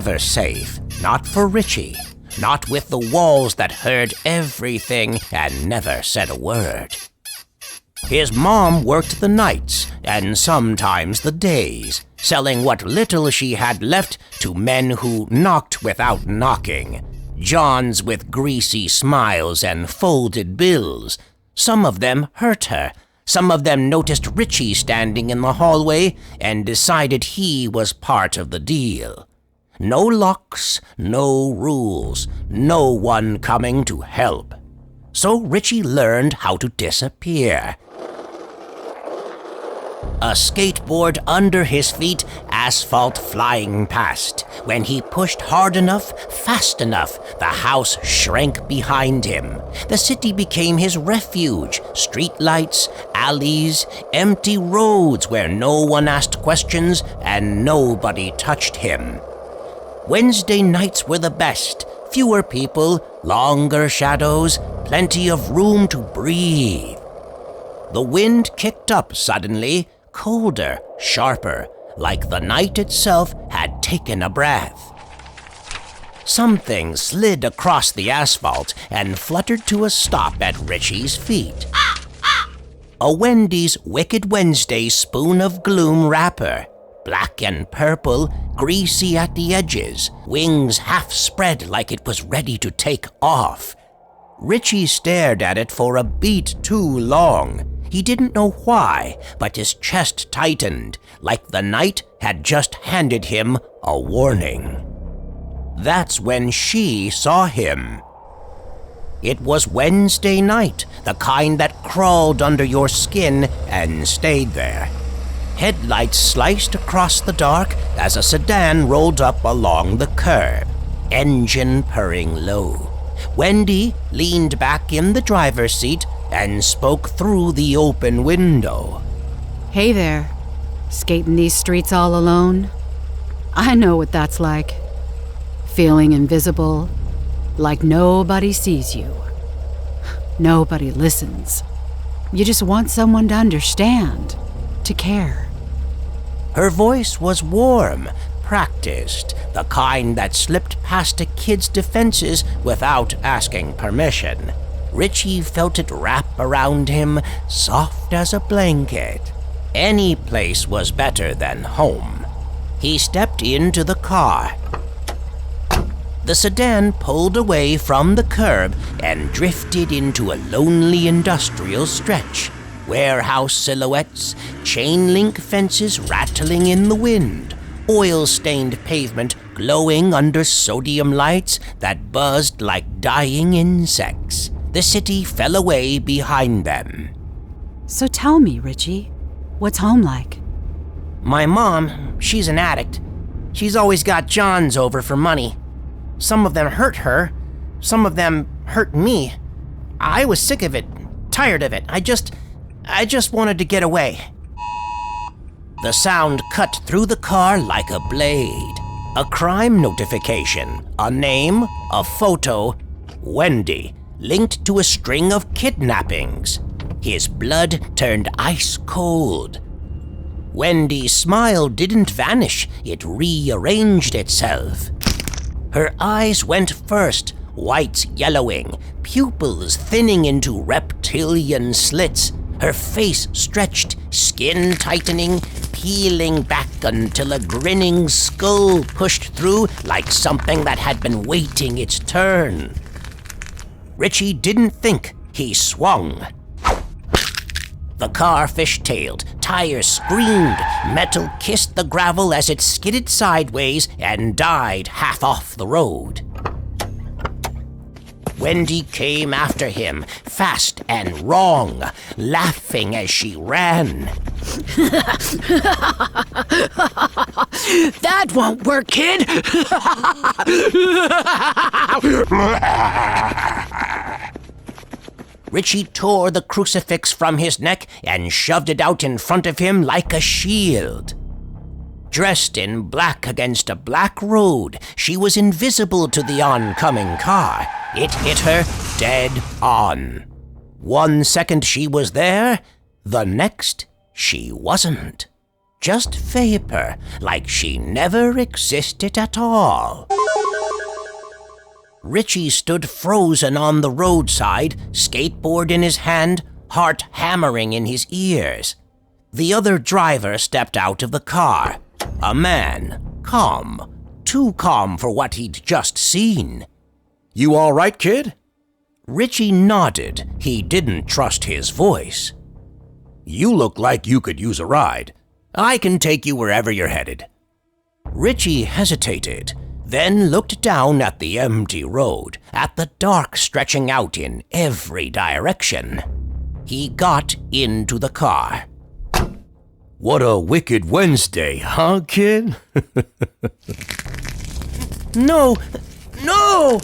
Never safe, not for Richie, not with the walls that heard everything and never said a word. His mom worked the nights and sometimes the days, selling what little she had left to men who knocked without knocking. Johns with greasy smiles and folded bills. Some of them hurt her. Some of them noticed Richie standing in the hallway and decided he was part of the deal. No locks, no rules, no one coming to help. So Richie learned how to disappear. A skateboard under his feet, asphalt flying past. When he pushed hard enough, fast enough, the house shrank behind him. The city became his refuge. Streetlights, alleys, empty roads where no one asked questions and nobody touched him. Wednesday nights were the best. Fewer people, longer shadows, plenty of room to breathe. The wind kicked up suddenly, colder, sharper, like the night itself had taken a breath. Something slid across the asphalt and fluttered to a stop at Richie's feet. A Wendy's Wicked Wednesday spoon of gloom wrapper. Black and purple, greasy at the edges, wings half spread like it was ready to take off. Richie stared at it for a beat too long. He didn't know why, but his chest tightened, like the night had just handed him a warning. That's when she saw him. It was Wednesday night, the kind that crawled under your skin and stayed there. Headlights sliced across the dark as a sedan rolled up along the curb, engine purring low. Wendy leaned back in the driver's seat and spoke through the open window. Hey there, skating these streets all alone? I know what that's like. Feeling invisible, like nobody sees you. Nobody listens. You just want someone to understand, to care. Her voice was warm, practiced, the kind that slipped past a kid's defenses without asking permission. Richie felt it wrap around him, soft as a blanket. Any place was better than home. He stepped into the car. The sedan pulled away from the curb and drifted into a lonely industrial stretch. Warehouse silhouettes, chain-link fences rattling in the wind, oil-stained pavement glowing under sodium lights that buzzed like dying insects. The city fell away behind them. So tell me, Richie, what's home like? My mom, she's an addict. She's always got Johns over for money. Some of them hurt her, some of them hurt me. I was sick of it, tired of it. I just wanted to get away. The sound cut through the car like a blade. A crime notification, a name, a photo, Wendy, linked to a string of kidnappings. His blood turned ice cold. Wendy's smile didn't vanish, it rearranged itself. Her eyes went first, whites yellowing, pupils thinning into reptilian slits. Her face stretched, skin tightening, peeling back until a grinning skull pushed through like something that had been waiting its turn. Richie didn't think, he swung. The car fishtailed, tires screamed, metal kissed the gravel as it skidded sideways and died half off the road. Wendy came after him, fast and wrong, laughing as she ran. That won't work, kid! Richie tore the crucifix from his neck and shoved it out in front of him like a shield. Dressed in black against a black road, she was invisible to the oncoming car. It hit her dead on. 1 second she was there, the next she wasn't. just vapor, like she never existed at all. Richie stood frozen on the roadside, skateboard in his hand, heart hammering in his ears. The other driver stepped out of the car. A man, calm, too calm for what he'd just seen. "You all right, kid?" Richie nodded. He didn't trust his voice. "You look like you could use a ride. I can take you wherever you're headed." Richie hesitated, then looked down at the empty road, at the dark stretching out in every direction. He got into the car. "What a wicked Wednesday, huh, kid?" No! No!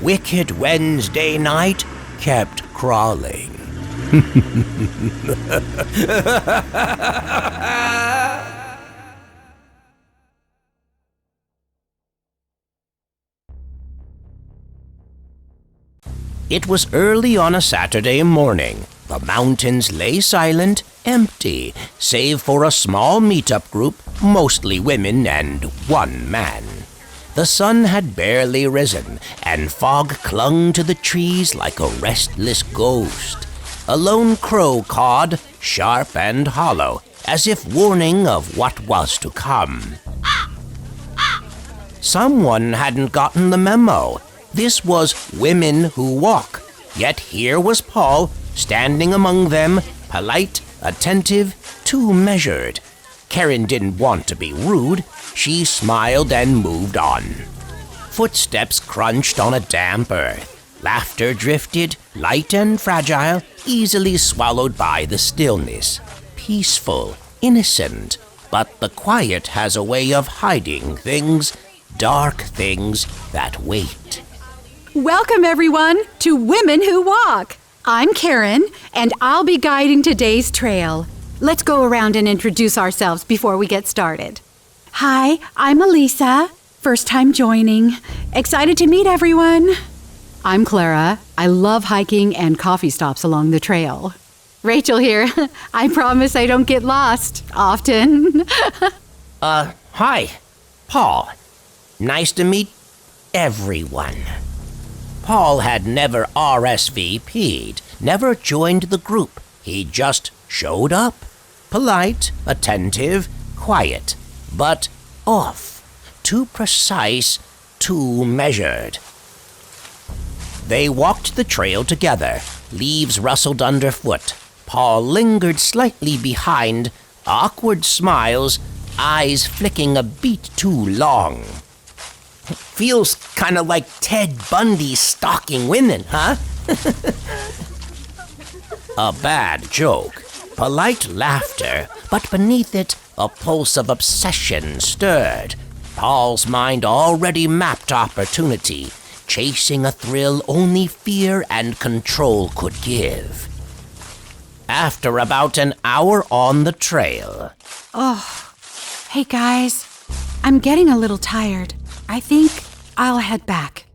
Wicked Wednesday night kept crawling. It was early on a Saturday morning. The mountains lay silent, empty, save for a small meetup group, mostly women and one man. The sun had barely risen, and fog clung to the trees like a restless ghost. A lone crow cawed, sharp and hollow, as if warning of what was to come. Someone hadn't gotten the memo. This was Women Who Walk. Yet here was Paul, standing among them, polite, attentive, too measured. Karen didn't want to be rude. She smiled and moved on. Footsteps crunched on a damp earth. Laughter drifted, light and fragile, easily swallowed by the stillness. Peaceful, innocent, but the quiet has a way of hiding things, dark things that wait. Welcome, everyone, to Women Who Walk. I'm Karen, and I'll be guiding today's trail. Let's go around and introduce ourselves before we get started. Hi, I'm Elisa. First time joining. Excited to meet everyone. I'm Clara. I love hiking and coffee stops along the trail. Rachel here. I promise I don't get lost often. Hi, Paul. Nice to meet everyone. Paul had never RSVP'd, never joined the group. He just showed up. Polite, attentive, quiet, but off. Too precise, too measured. They walked the trail together. Leaves rustled underfoot. Paul lingered slightly behind, awkward smiles, eyes flicking a beat too long. Feels kind of like Ted Bundy stalking women, huh? A bad joke. Polite laughter, but beneath it, a pulse of obsession stirred. Paul's mind already mapped opportunity, chasing a thrill only fear and control could give. After about an hour on the trail... Hey guys, I'm getting a little tired. I think I'll head back.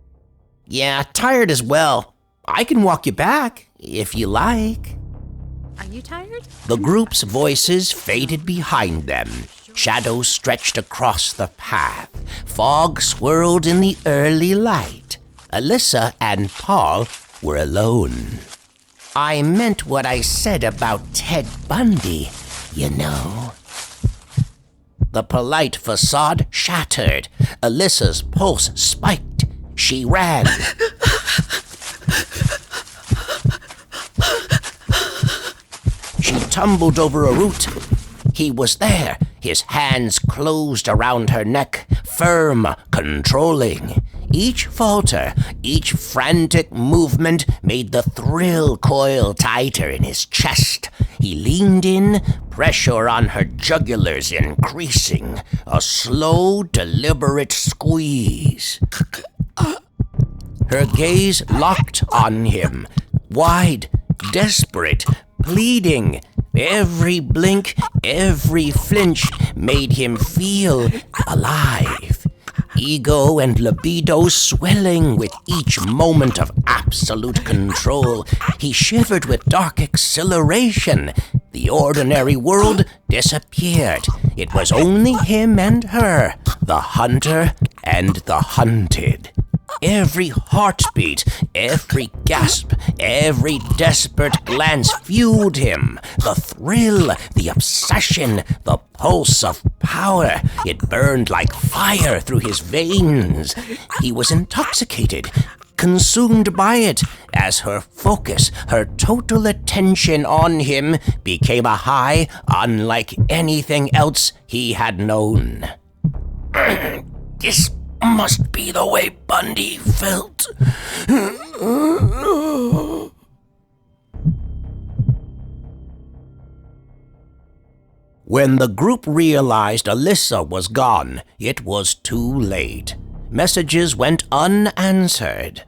Yeah, tired as well. I can walk you back, if you like. Are you tired? The group's voices faded behind them. Shadows stretched across the path. Fog swirled in the early light. Alyssa and Paul were alone. I meant what I said about Ted Bundy, you know. The polite facade shattered. Alyssa's pulse spiked. She ran. She tumbled over a root. He was there, his hands closed around her neck, firm, controlling. Each falter, each frantic movement made the thrill coil tighter in his chest. He leaned in, pressure on her jugulars increasing, a slow, deliberate squeeze. Her gaze locked on him, wide, desperate, pleading. Every blink, every flinch made him feel alive. ego and libido swelling with each moment of absolute control. He shivered with dark exhilaration. The ordinary world disappeared. It was only him and her, the hunter and the hunted. Every heartbeat, every gasp, every desperate glance fueled him. The thrill, the obsession, the pulse of power. It burned like fire through his veins. He was intoxicated, consumed by it, as her focus, her total attention on him became a high unlike anything else he had known. This must be the way Bundy felt. When the group realized Alyssa was gone, it was too late. Messages went unanswered.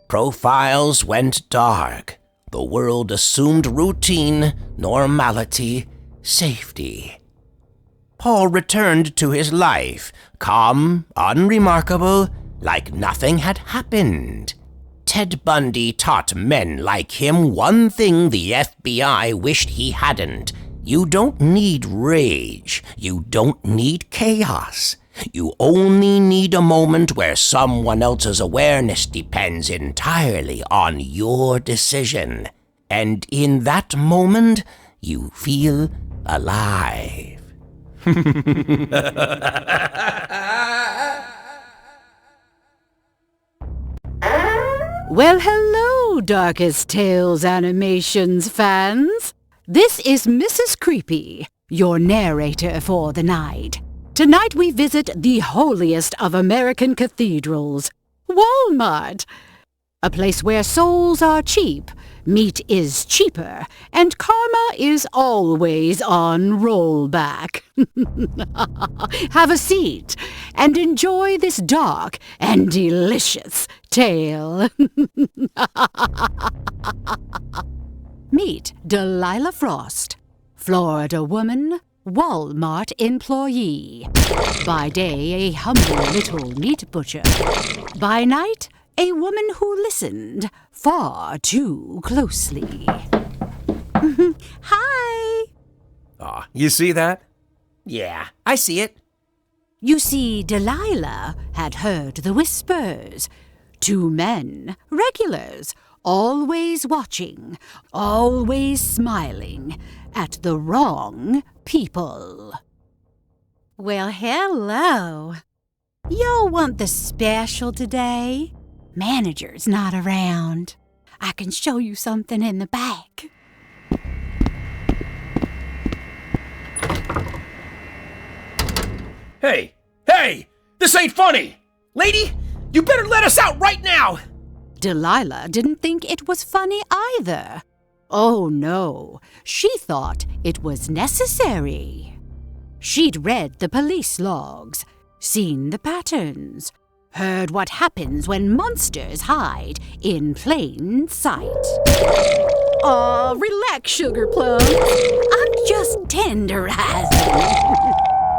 Profiles went dark. The world assumed routine, normality, safety. Paul returned to his life, calm, unremarkable, like nothing had happened. Ted Bundy taught men like him one thing the FBI wished he hadn't. You don't need rage. You don't need chaos. You only need a moment where someone else's awareness depends entirely on your decision. And in that moment, you feel alive. Well, hello, Darkest Tales Animations fans. This is Mrs. Creepy, your narrator for the night. Tonight we visit the holiest of American cathedrals, Walmart. A place where souls are cheap, meat is cheaper, and karma is always on rollback. Have a seat and enjoy this dark and delicious tale. Meet Delilah Frost, Florida woman, Walmart employee. By day, a humble little meat butcher. By night, a woman who listened far too closely. Hi! Aw, you see that? Yeah, I see it. You see, Delilah had heard the whispers. Two men, regulars, always watching, always smiling at the wrong people. Well, hello. Y'all want the special today? Manager's not around. I can show you something in the back. Hey! This ain't funny! Lady, you better let us out right now! Delilah didn't think it was funny either. Oh no, she thought it was necessary. She'd read the police logs, seen the patterns, heard what happens when monsters hide in plain sight. Aw, relax, Sugar Plum. I'm just tenderizing.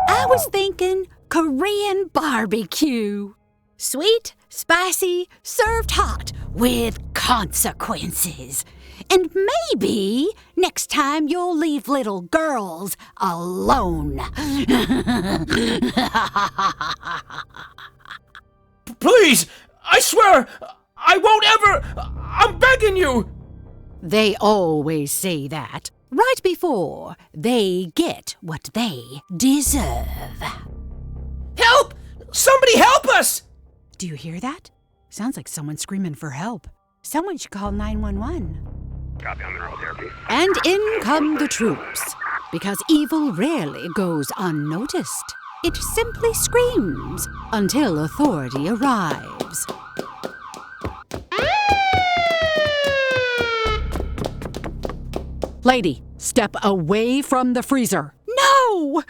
I was thinking Korean barbecue. Sweet, spicy, served hot, with consequences. And maybe next time you'll leave little girls alone. Please! I swear! I won't ever! I'm begging you! They always say that right before they get what they deserve. Help! Somebody help us! Do you hear that? Sounds like someone screaming for help. Someone should call 911. Copy on mineral therapy. And in come the troops. Because evil rarely goes unnoticed. It simply screams until authority arrives. Lady, step away from the freezer. No!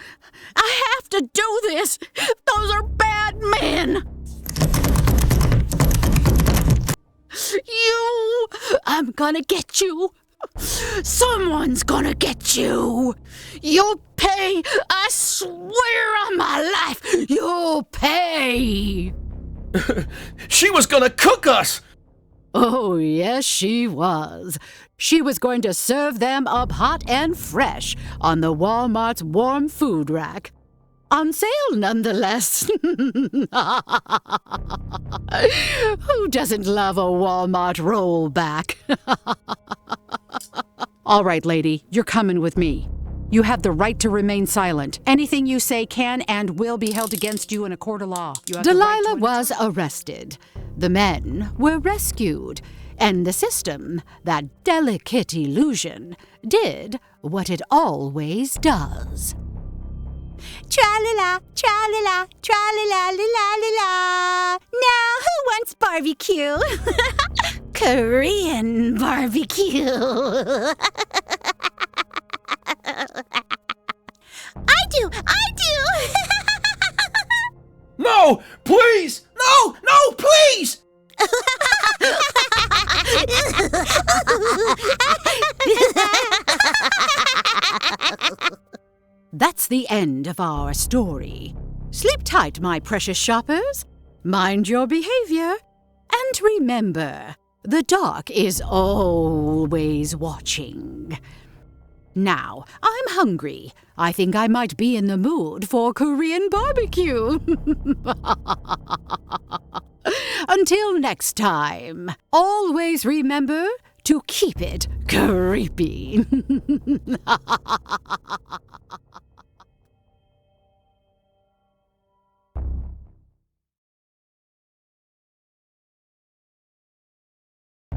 I have to do this! Those are bad men! You! I'm gonna get you! Someone's gonna get you! You'll pay! I swear on my life, you'll pay! She was gonna cook us! Oh, yes, she was. She was going to serve them up hot and fresh on the Walmart's warm food rack. On sale, nonetheless. Who doesn't love a Walmart rollback? All right, lady, you're coming with me. You have the right to remain silent. Anything you say can and will be held against you in a court of law. Delilah was arrested. The men were rescued. And the system, that delicate illusion, did what it always does. Tra-la-la, tra-la-la, tra-la-la-la-la-la-la. Now, who wants barbecue? Korean barbecue. I do. No, please! No, please! That's the end of our story. Sleep tight, my precious shoppers. Mind your behavior. And remember, the dark is always watching. Now, I'm hungry. I think I might be in the mood for Korean barbecue. Until next time, always remember to keep it creepy.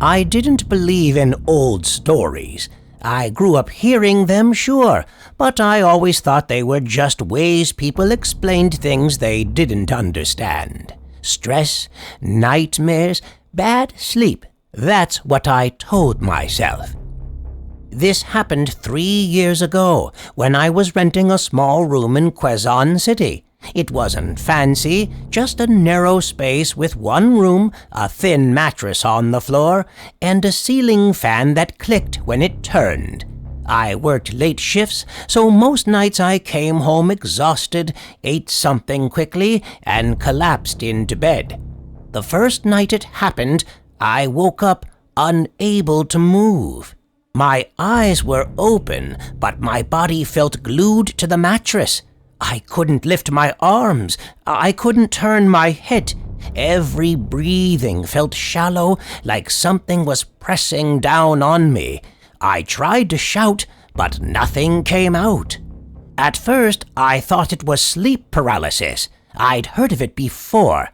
I didn't believe in old stories. I grew up hearing them, sure, but I always thought they were just ways people explained things they didn't understand. Stress, nightmares, bad sleep. That's what I told myself. This happened 3 years ago, when I was renting a small room in Quezon City. It wasn't fancy, just a narrow space with one room, a thin mattress on the floor, and a ceiling fan that clicked when it turned. I worked late shifts, so most nights I came home exhausted, ate something quickly, and collapsed into bed. The first night it happened, I woke up unable to move. My eyes were open, but my body felt glued to the mattress. I couldn't lift my arms. I couldn't turn my head. Every breathing felt shallow, like something was pressing down on me. I tried to shout, but nothing came out. At first, I thought it was sleep paralysis. I'd heard of it before.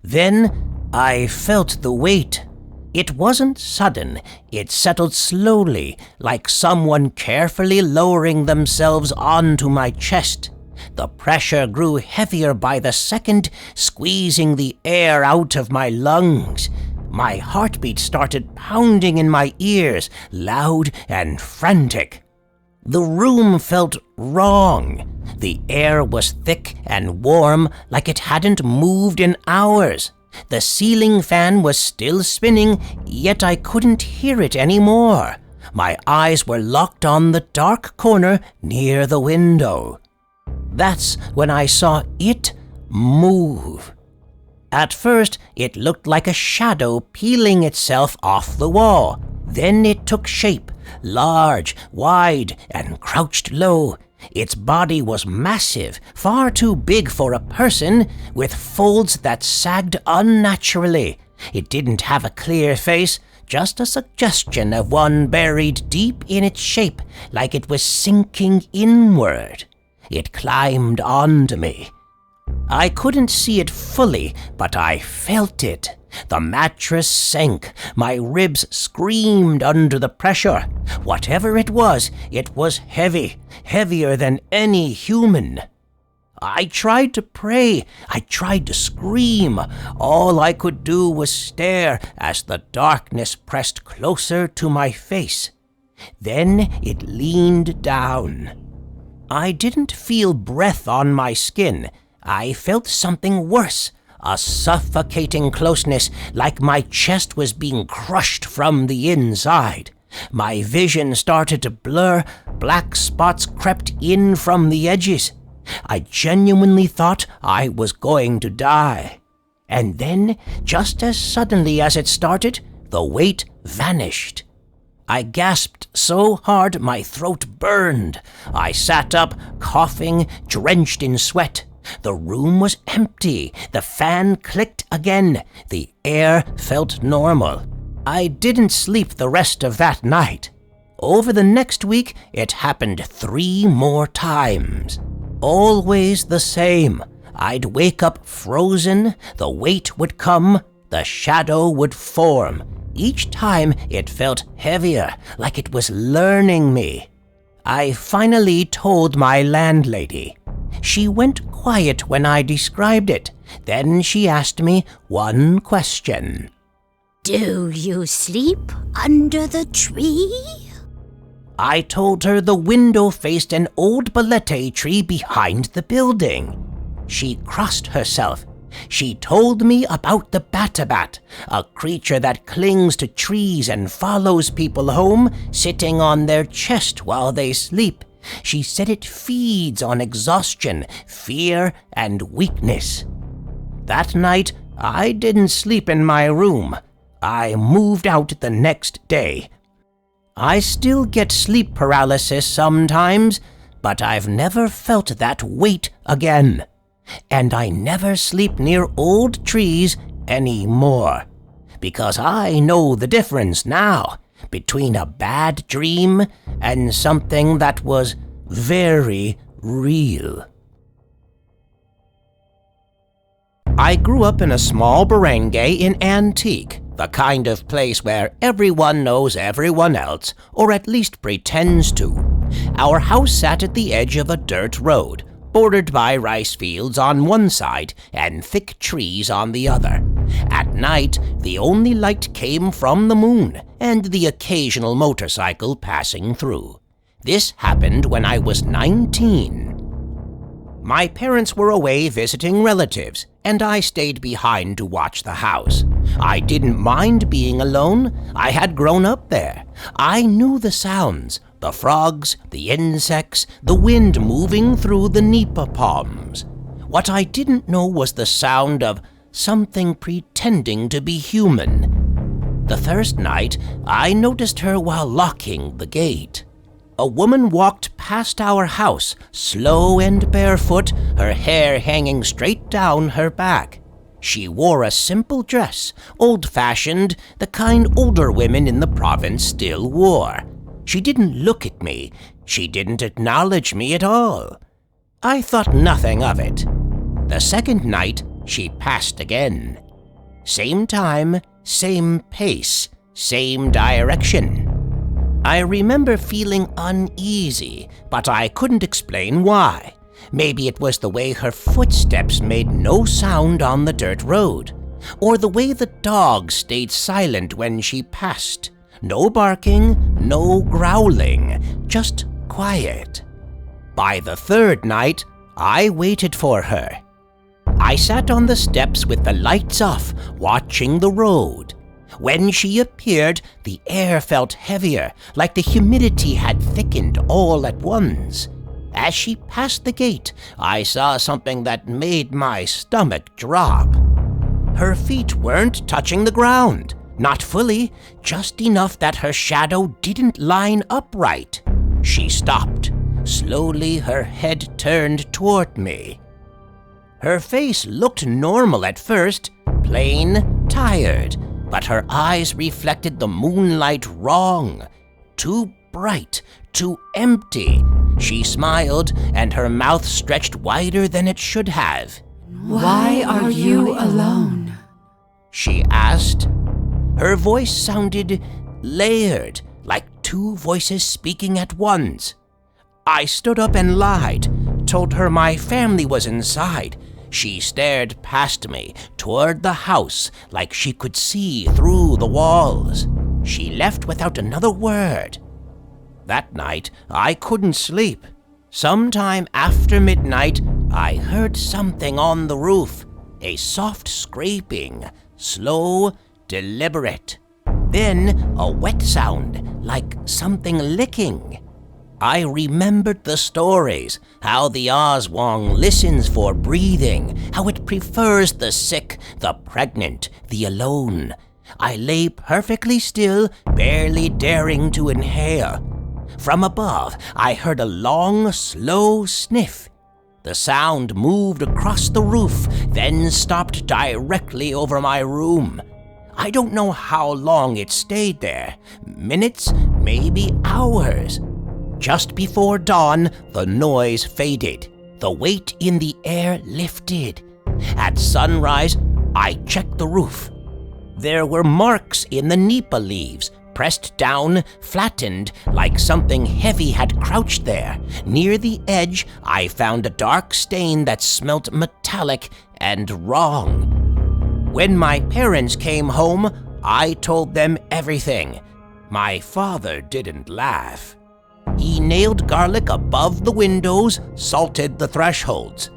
Then, I felt the weight. It wasn't sudden. It settled slowly, like someone carefully lowering themselves onto my chest. The pressure grew heavier by the second, squeezing the air out of my lungs. My heartbeat started pounding in my ears, loud and frantic. The room felt wrong. The air was thick and warm, like it hadn't moved in hours. The ceiling fan was still spinning, yet I couldn't hear it anymore. My eyes were locked on the dark corner near the window. That's when I saw it move. At first, it looked like a shadow peeling itself off the wall. Then it took shape, large, wide, and crouched low. Its body was massive, far too big for a person, with folds that sagged unnaturally. It didn't have a clear face, just a suggestion of one buried deep in its shape, like it was sinking inward. It climbed onto me. I couldn't see it fully, but I felt it. The mattress sank. My ribs screamed under the pressure. Whatever it was heavy, heavier than any human. I tried to pray. I tried to scream. All I could do was stare as the darkness pressed closer to my face. Then it leaned down. I didn't feel breath on my skin. I felt something worse, a suffocating closeness, like my chest was being crushed from the inside. My vision started to blur. Black spots crept in from the edges. I genuinely thought I was going to die. And then, just as suddenly as it started, the weight vanished. I gasped so hard my throat burned. I sat up, coughing, drenched in sweat. The room was empty. The fan clicked again. The air felt normal. I didn't sleep the rest of that night. Over the next week, it happened 3 more times. Always the same. I'd wake up frozen, the weight would come, the shadow would form. Each time it felt heavier, like it was learning me. I finally told my landlady. She went quiet when I described it. Then she asked me one question. Do you sleep under the tree? I told her the window faced an old bolete tree behind the building. She crossed herself. She told me about the batabat, a creature that clings to trees and follows people home, sitting on their chest while they sleep. She said it feeds on exhaustion, fear, and weakness. That night, I didn't sleep in my room. I moved out the next day. I still get sleep paralysis sometimes, but I've never felt that weight again. And I never sleep near old trees anymore, because I know the difference now between a bad dream and something that was very real. I grew up in a small barangay in Antique, the kind of place where everyone knows everyone else, or at least pretends to. Our house sat at the edge of a dirt road, bordered by rice fields on one side and thick trees on the other. At night, the only light came from the moon and the occasional motorcycle passing through. This happened when I was 19. My parents were away visiting relatives, and I stayed behind to watch the house. I didn't mind being alone. I had grown up there. I knew the sounds, the frogs, the insects, the wind moving through the nipa palms. What I didn't know was the sound of something pretending to be human. The first night, I noticed her while locking the gate. A woman walked past our house, slow and barefoot, her hair hanging straight down her back. She wore a simple dress, old-fashioned, the kind older women in the province still wore. She didn't look at me. She didn't acknowledge me at all. I thought nothing of it. The second night, she passed again. Same time, same pace, same direction. I remember feeling uneasy, but I couldn't explain why. Maybe it was the way her footsteps made no sound on the dirt road, or the way the dog stayed silent when she passed. No barking, no growling, just quiet. By the third night, I waited for her. I sat on the steps with the lights off, watching the road. When she appeared, the air felt heavier, like the humidity had thickened all at once. As she passed the gate, I saw something that made my stomach drop. Her feet weren't touching the ground. Not fully, just enough that her shadow didn't line upright. She stopped. Slowly, her head turned toward me. Her face looked normal at first, plain, tired, but her eyes reflected the moonlight wrong. Too bright, too empty. She smiled, and her mouth stretched wider than it should have. Why are you alone? She asked. Her voice sounded layered, like 2 voices speaking at once. I stood up and lied, told her my family was inside. She stared past me, toward the house, like she could see through the walls. She left without another word. That night, I couldn't sleep. Sometime after midnight, I heard something on the roof. A soft scraping, slow, deliberate. Then a wet sound, like something licking. I remembered the stories, how the Oswong listens for breathing, how it prefers the sick, the pregnant, the alone. I lay perfectly still, barely daring to inhale. From above, I heard a long, slow sniff. The sound moved across the roof, then stopped directly over my room. I don't know how long it stayed there. Minutes, maybe hours. Just before dawn, the noise faded. The weight in the air lifted. At sunrise, I checked the roof. There were marks in the nipa leaves, pressed down, flattened, like something heavy had crouched there. Near the edge, I found a dark stain that smelt metallic and wrong. When my parents came home, I told them everything. My father didn't laugh. He nailed garlic above the windows, salted the thresholds.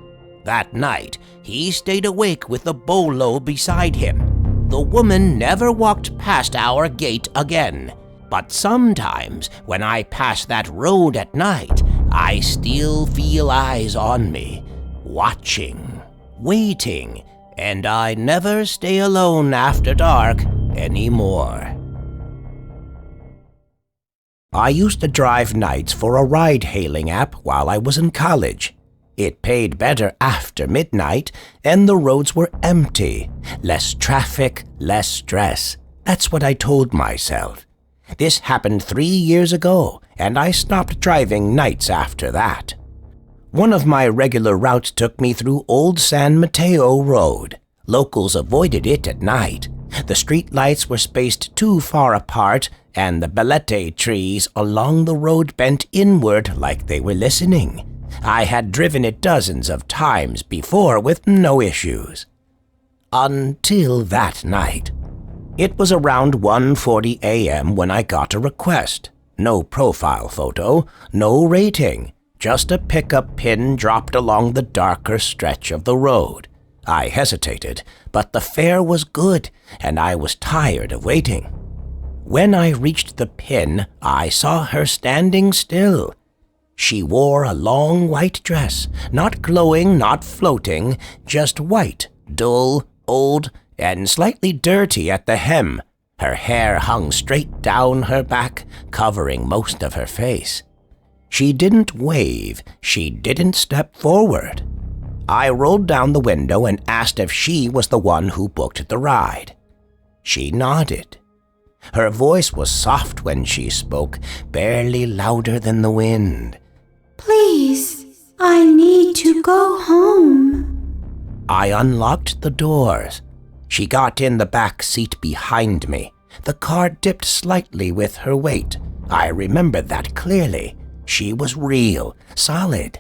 That night, he stayed awake with the bolo beside him. The woman never walked past our gate again. But sometimes, when I pass that road at night, I still feel eyes on me, watching, waiting, and I never stay alone after dark anymore. I used to drive nights for a ride-hailing app while I was in college. It paid better after midnight, and the roads were empty. Less traffic, less stress. That's what I told myself. This happened 3 years ago, and I stopped driving nights after that. One of my regular routes took me through Old San Mateo Road. Locals avoided it at night. The street lights were spaced too far apart, and the belete trees along the road bent inward like they were listening. I had driven it dozens of times before with no issues. Until that night. It was around 1:40 a.m. when I got a request. No profile photo, no rating, just a pickup pin dropped along the darker stretch of the road. I hesitated, but the fare was good, and I was tired of waiting. When I reached the pin, I saw her standing still. She wore a long white dress, not glowing, not floating, just white, dull, old, and slightly dirty at the hem. Her hair hung straight down her back, covering most of her face. She didn't wave, she didn't step forward. I rolled down the window and asked if she was the one who booked the ride. She nodded. Her voice was soft when she spoke, barely louder than the wind. Please, I need to go home. I unlocked the doors. She got in the back seat behind me. The car dipped slightly with her weight. I remember that clearly. She was real, solid.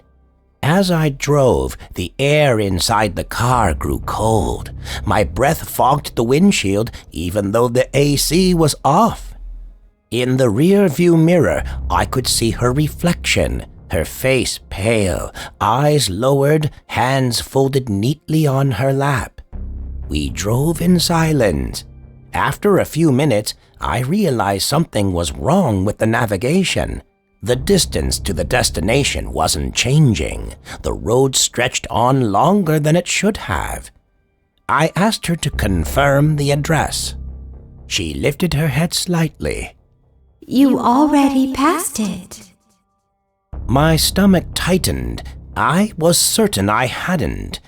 As I drove, the air inside the car grew cold. My breath fogged the windshield even though the AC was off. In the rear-view mirror, I could see her reflection, her face pale, eyes lowered, hands folded neatly on her lap. We drove in silence. After a few minutes, I realized something was wrong with the navigation. The distance to the destination wasn't changing. The road stretched on longer than it should have. I asked her to confirm the address. She lifted her head slightly. You already passed it. My stomach tightened. I was certain I hadn't.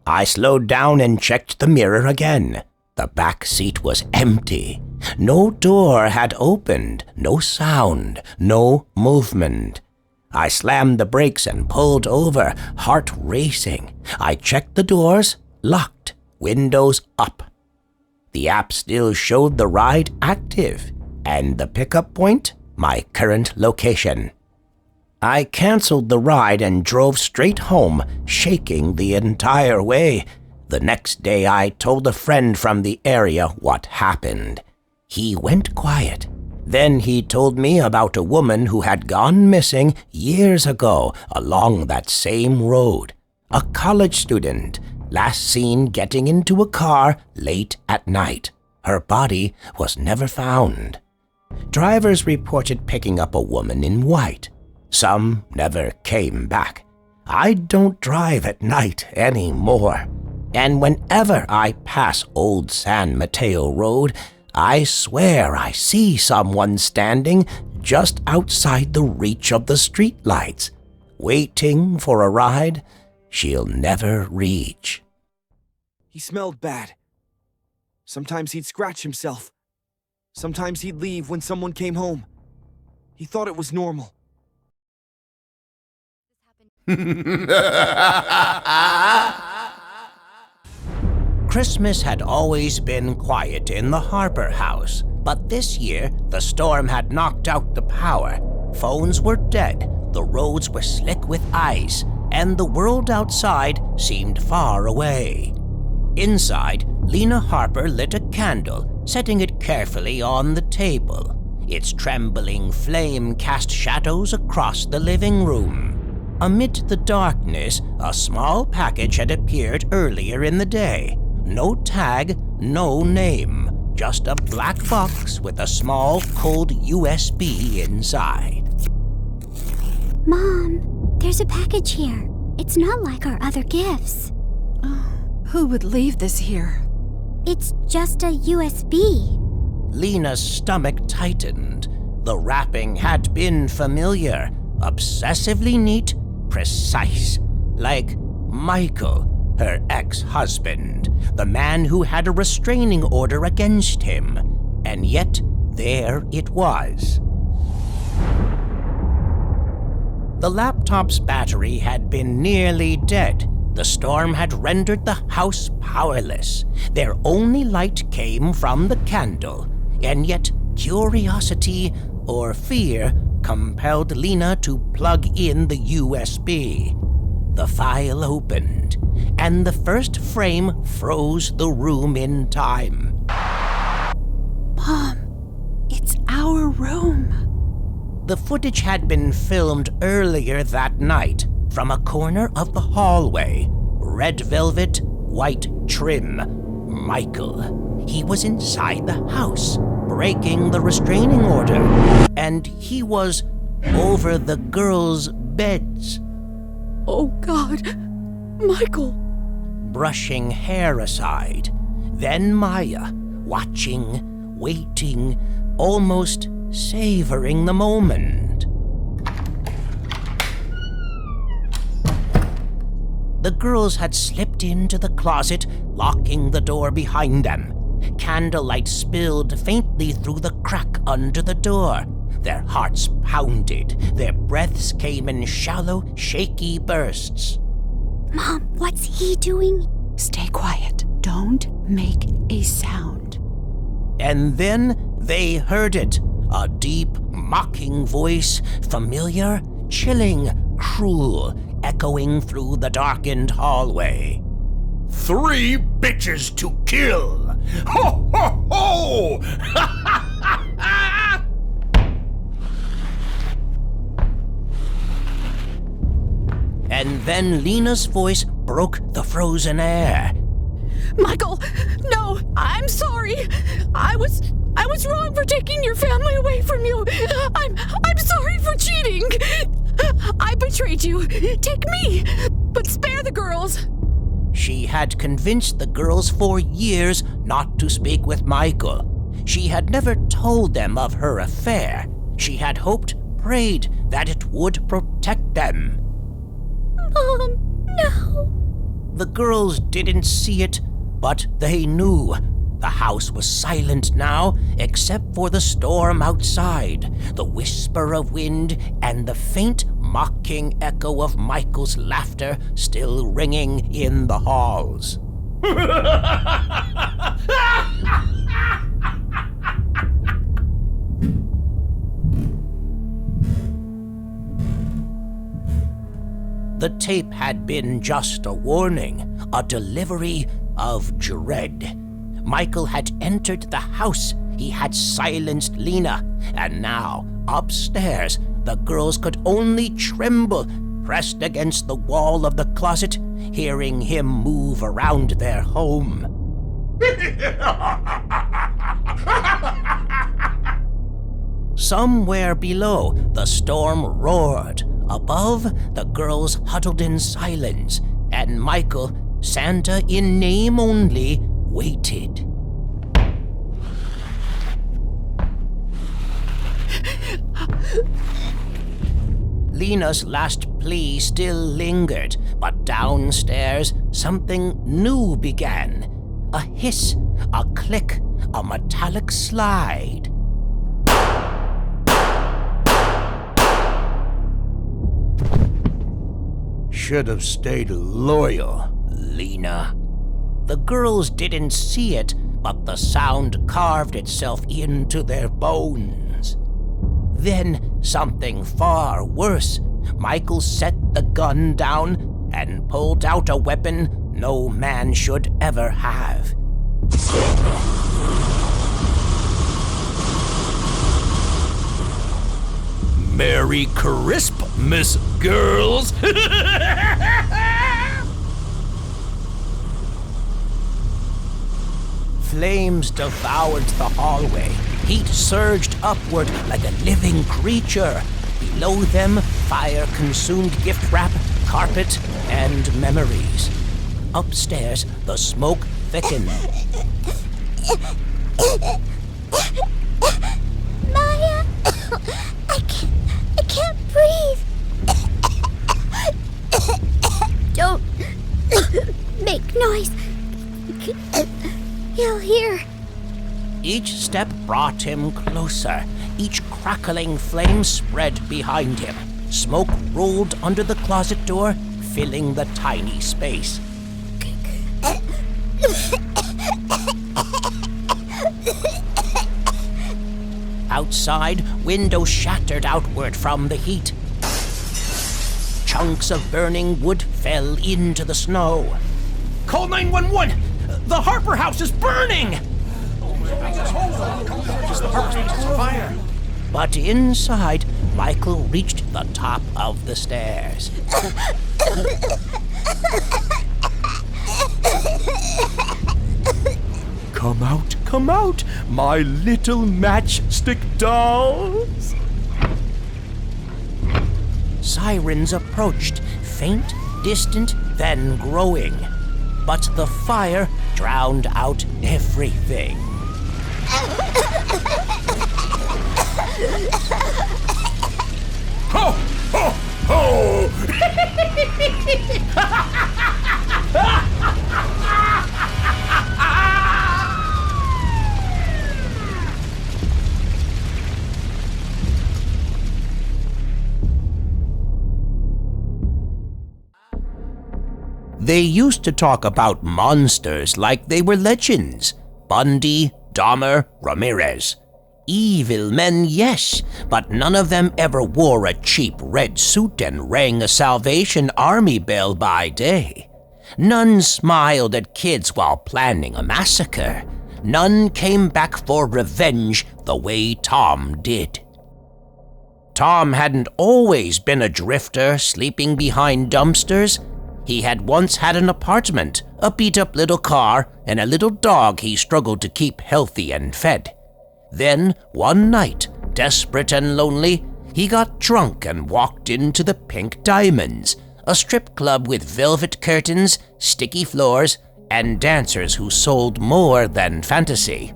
I slowed down and checked the mirror again. The back seat was empty. No door had opened, no sound, no movement. I slammed the brakes and pulled over, heart racing. I checked the doors, locked, windows up. The app still showed the ride active, and the pickup point, my current location. I canceled the ride and drove straight home, shaking the entire way. The next day I told a friend from the area what happened. He went quiet. Then he told me about a woman who had gone missing years ago along that same road. A college student, last seen getting into a car late at night. Her body was never found. Drivers reported picking up a woman in white. Some never came back. I don't drive at night anymore. And whenever I pass Old San Mateo Road, I swear I see someone standing just outside the reach of the streetlights, waiting for a ride she'll never reach. He smelled bad. Sometimes he'd scratch himself. Sometimes he'd leave when someone came home. He thought it was normal. Christmas had always been quiet in the Harper house, but this year the storm had knocked out the power. Phones were dead, the roads were slick with ice, and the world outside seemed far away. Inside, Lena Harper lit a candle, setting it carefully on the table. Its trembling flame cast shadows across the living room. Amid the darkness, a small package had appeared earlier in the day. No tag, no name, just a black box with a small, cold USB inside. Mom, there's a package here. It's not like our other gifts. Who would leave this here? It's just a USB. Lena's stomach tightened. The wrapping had been familiar, obsessively neat, precise, like Michael, her ex-husband, the man who had a restraining order against him. And yet, there it was. The laptop's battery had been nearly dead. The storm had rendered the house powerless. Their only light came from the candle, and yet curiosity or fear compelled Lena to plug in the USB. The file opened, and the first frame froze the room in time. Mom, it's our room. The footage had been filmed earlier that night from a corner of the hallway. Red velvet, white trim. Michael. He was inside the house, breaking the restraining order, and he was over the girls' beds. Oh, God. Michael. Brushing hair aside. Then Maya, watching, waiting, almost savoring the moment. The girls had slipped into the closet, locking the door behind them. Candlelight spilled faintly through the crack under the door. Their hearts pounded. Their breaths came in shallow, shaky bursts. Mom, what's he doing? Stay quiet. Don't make a sound. And then they heard it. A deep, mocking voice, familiar, chilling, cruel, echoing through the darkened hallway. 3 bitches to kill! Ho, ho, ho! And then Lena's voice broke the frozen air. Michael, no, I'm sorry. I was wrong for taking your family away from you. I'm sorry for cheating. I betrayed you. Take me, but spare the girls. She had convinced the girls for years not to speak with Michael. She had never told them of her affair. She had hoped, prayed that it would protect them. Mom, no. The girls didn't see it, but they knew. The house was silent now, except for the storm outside, the whisper of wind, and the faint, mocking echo of Michael's laughter still ringing in the halls. The tape had been just a warning, a delivery of dread. Michael had entered the house. He had silenced Lena. And now, upstairs, the girls could only tremble, pressed against the wall of the closet, hearing him move around their home. Somewhere below, the storm roared. Above, the girls huddled in silence, and Michael, Santa in name only, waited. Lena's last plea still lingered, but downstairs something new began. A hiss, a click, a metallic slide. Should have stayed loyal, Lena. The girls didn't see it, but the sound carved itself into their bones. Then something far worse. Michael set the gun down and pulled out a weapon no man should ever have. Merry Crisp, Miss Girls! Flames devoured the hallway. Heat surged upward like a living creature. Below them, fire consumed gift wrap, carpet, and memories. Upstairs, the smoke thickened. Maya, I can't breathe. Don't make noise. He'll hear. Each step brought him closer. Each crackling flame spread behind him. Smoke rolled under the closet door, filling the tiny space. Outside, windows shattered outward from the heat. Chunks of burning wood fell into the snow. Call 911! The Harper house is burning! But inside, Michael reached the top of the stairs. Come out, my little matchstick dolls! Sirens approached, faint, distant, then growing. But the fire drowned out everything. Ho, ho, ho! They used to talk about monsters like they were legends. Bundy, Dahmer, Ramirez. Evil men, yes, but none of them ever wore a cheap red suit and rang a Salvation Army bell by day. None smiled at kids while planning a massacre. None came back for revenge the way Tom did. Tom hadn't always been a drifter sleeping behind dumpsters. He had once had an apartment, a beat-up little car, and a little dog he struggled to keep healthy and fed. Then, one night, desperate and lonely, he got drunk and walked into the Pink Diamonds, a strip club with velvet curtains, sticky floors, and dancers who sold more than fantasy.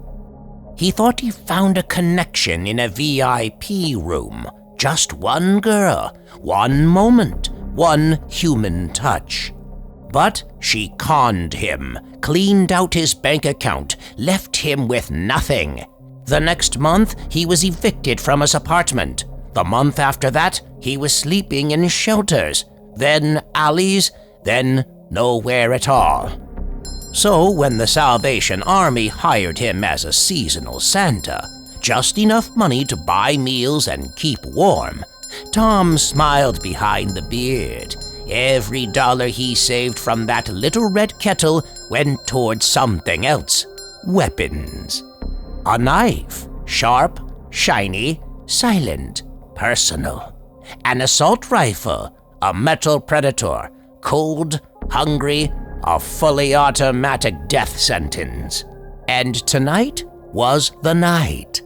He thought he found a connection in a VIP room. Just one girl, one moment, one human touch. But she conned him, cleaned out his bank account, left him with nothing. The next month, he was evicted from his apartment. The month after that, he was sleeping in shelters, then alleys, then nowhere at all. So when the Salvation Army hired him as a seasonal Santa, just enough money to buy meals and keep warm, Tom smiled behind the beard. Every dollar he saved from that little red kettle went towards something else. Weapons. A knife. Sharp, shiny, silent, personal. An assault rifle. A metal predator. Cold, hungry, a fully automatic death sentence. And tonight was the night.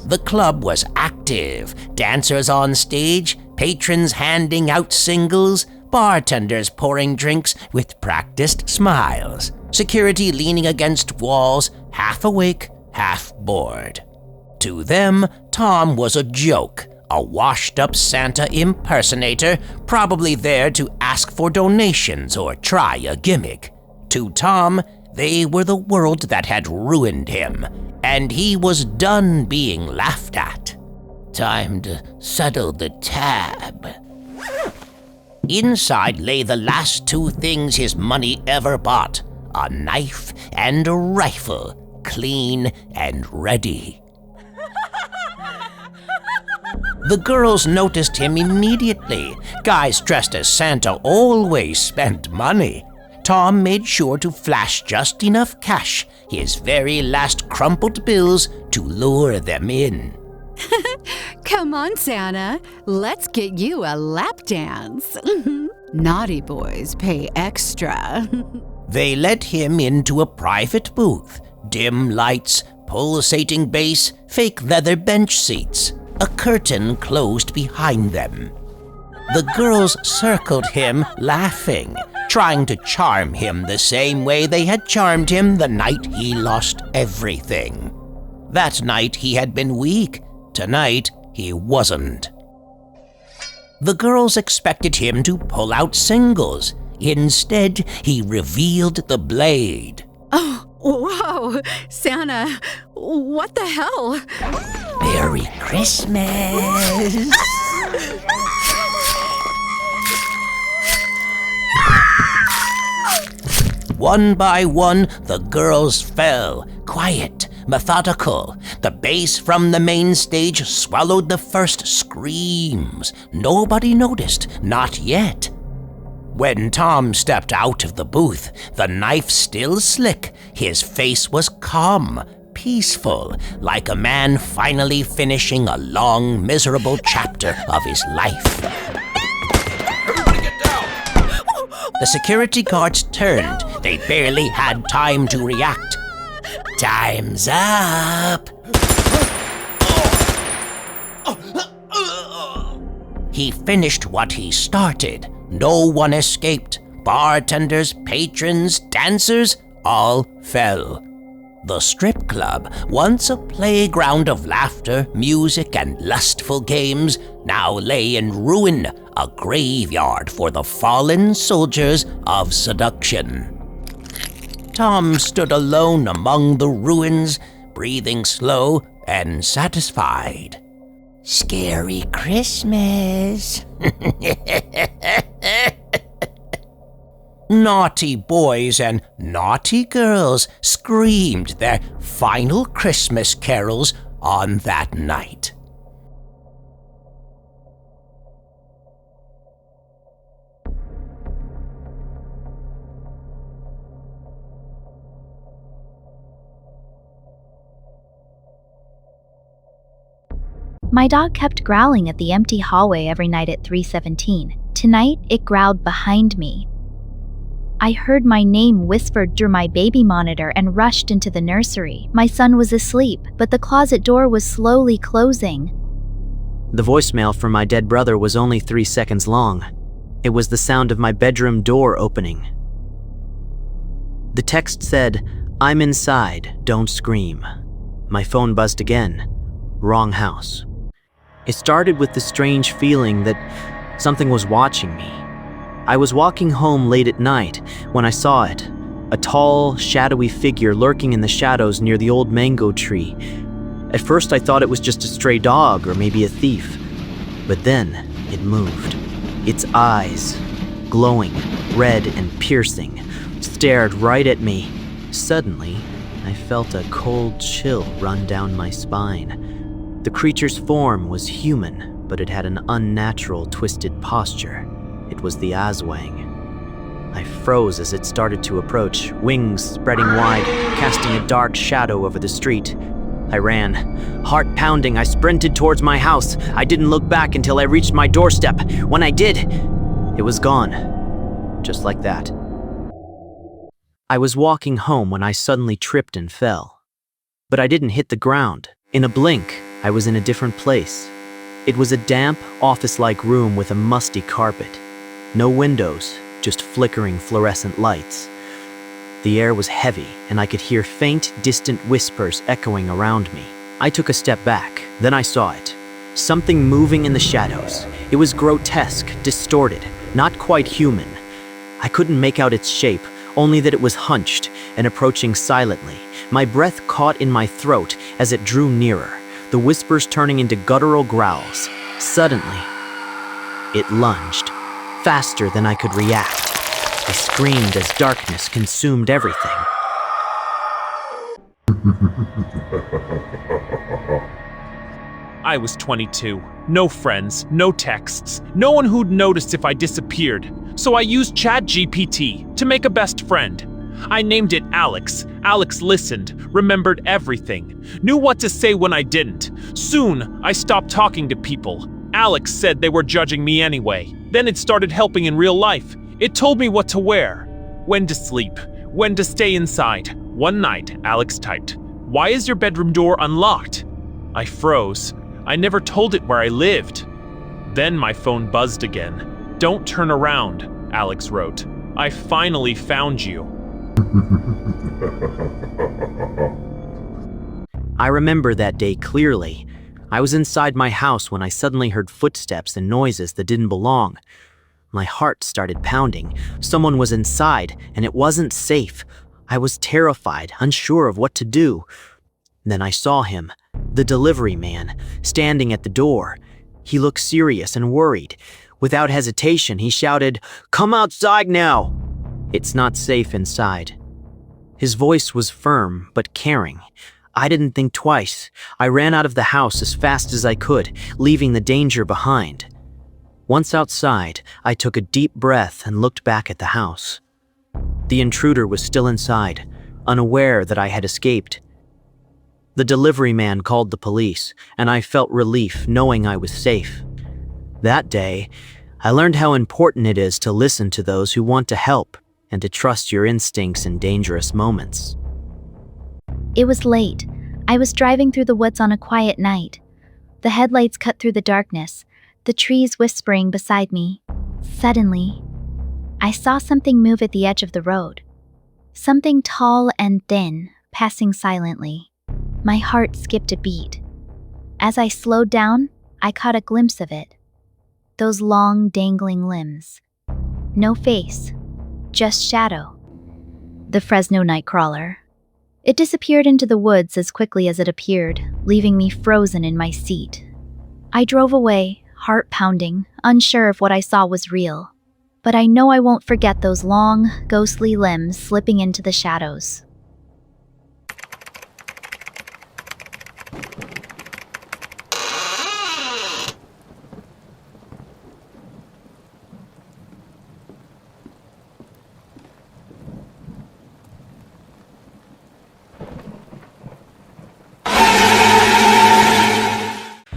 The club was active. Dancers on stage, patrons handing out singles, bartenders pouring drinks with practiced smiles, security leaning against walls, half awake, half bored. To them, Tom was a joke, a washed-up Santa impersonator, probably there to ask for donations or try a gimmick. To Tom, they were the world that had ruined him, and he was done being laughed at. Time to settle the tab. Inside lay the last two things his money ever bought, a knife and a rifle, clean and ready. The girls noticed him immediately. Guys dressed as Santa always spent money. Tom made sure to flash just enough cash, his very last crumpled bills, to lure them in. Come on, Santa. Let's get you a lap dance. Naughty boys pay extra. They led him into a private booth. Dim lights, pulsating bass, fake leather bench seats. A curtain closed behind them. The girls circled him, laughing, trying to charm him the same way they had charmed him the night he lost everything. That night he had been weak. Tonight he wasn't. The girls expected him to pull out singles. Instead, he revealed the blade. Oh, whoa, Santa, what the hell? Merry Christmas! One by one, the girls fell, quiet, methodical. The bass from the main stage swallowed the first screams. Nobody noticed, not yet. When Tom stepped out of the booth, the knife still slick, his face was calm, peaceful, like a man finally finishing a long, miserable chapter of his life. Everybody get down! The security guards turned. They barely had time to react. Time's up! He finished what he started. No one escaped. Bartenders, patrons, dancers, all fell. The strip club, once a playground of laughter, music, and lustful games, now lay in ruin, a graveyard for the fallen soldiers of seduction. Tom stood alone among the ruins, breathing slow and satisfied. Scary Christmas. Naughty boys and naughty girls screamed their final Christmas carols on that night. My dog kept growling at the empty hallway every night at 3:17. Tonight, it growled behind me. I heard my name whispered through my baby monitor and rushed into the nursery. My son was asleep, but the closet door was slowly closing. The voicemail from my dead brother was only 3 seconds long. It was the sound of my bedroom door opening. The text said, "I'm inside, don't scream." My phone buzzed again. Wrong house. It started with the strange feeling that something was watching me. I was walking home late at night when I saw it, a tall, shadowy figure lurking in the shadows near the old mango tree. At first I thought it was just a stray dog or maybe a thief, but then it moved. Its eyes, glowing, red and piercing, stared right at me. Suddenly, I felt a cold chill run down my spine. The creature's form was human, but it had an unnatural, twisted posture. It was the Aswang. I froze as it started to approach, wings spreading wide, casting a dark shadow over the street. I ran. Heart pounding, I sprinted towards my house. I didn't look back until I reached my doorstep. When I did, it was gone. Just like that. I was walking home when I suddenly tripped and fell. But I didn't hit the ground. In a blink, I was in a different place. It was a damp, office-like room with a musty carpet. No windows, just flickering fluorescent lights. The air was heavy, and I could hear faint, distant whispers echoing around me. I took a step back, then I saw it. Something moving in the shadows. It was grotesque, distorted, not quite human. I couldn't make out its shape, only that it was hunched and approaching silently. My breath caught in my throat as it drew nearer, the whispers turning into guttural growls. Suddenly, it lunged, faster than I could react. I screamed as darkness consumed everything. I was 22. No friends, no texts, no one who'd noticed if I disappeared. So I used ChatGPT to make a best friend. I named it Alex. Alex listened, remembered everything, knew what to say when I didn't. Soon, I stopped talking to people. Alex said they were judging me anyway. Then it started helping in real life. It told me what to wear, when to sleep, when to stay inside. One night, Alex typed, "Why is your bedroom door unlocked?" I froze. I never told it where I lived. Then my phone buzzed again. "Don't turn around," Alex wrote. "I finally found you." I remember that day clearly. I was inside my house when I suddenly heard footsteps and noises that didn't belong. My heart started pounding. Someone was inside, and it wasn't safe. I was terrified, unsure of what to do. Then I saw him, the delivery man, standing at the door. He looked serious and worried. Without hesitation, he shouted, "Come outside now!" "It's not safe inside." His voice was firm but caring. I didn't think twice. I ran out of the house as fast as I could, leaving the danger behind. Once outside, I took a deep breath and looked back at the house. The intruder was still inside, unaware that I had escaped. The delivery man called the police, and I felt relief knowing I was safe. That day, I learned how important it is to listen to those who want to help and to trust your instincts in dangerous moments. It was late. I was driving through the woods on a quiet night. The headlights cut through the darkness, the trees whispering beside me. Suddenly, I saw something move at the edge of the road. Something tall and thin, passing silently. My heart skipped a beat. As I slowed down, I caught a glimpse of it. Those long, dangling limbs. No face, just shadow. The Fresno Nightcrawler. It disappeared into the woods as quickly as it appeared, leaving me frozen in my seat. I drove away, heart pounding, unsure if what I saw was real. But I know I won't forget those long, ghostly limbs slipping into the shadows.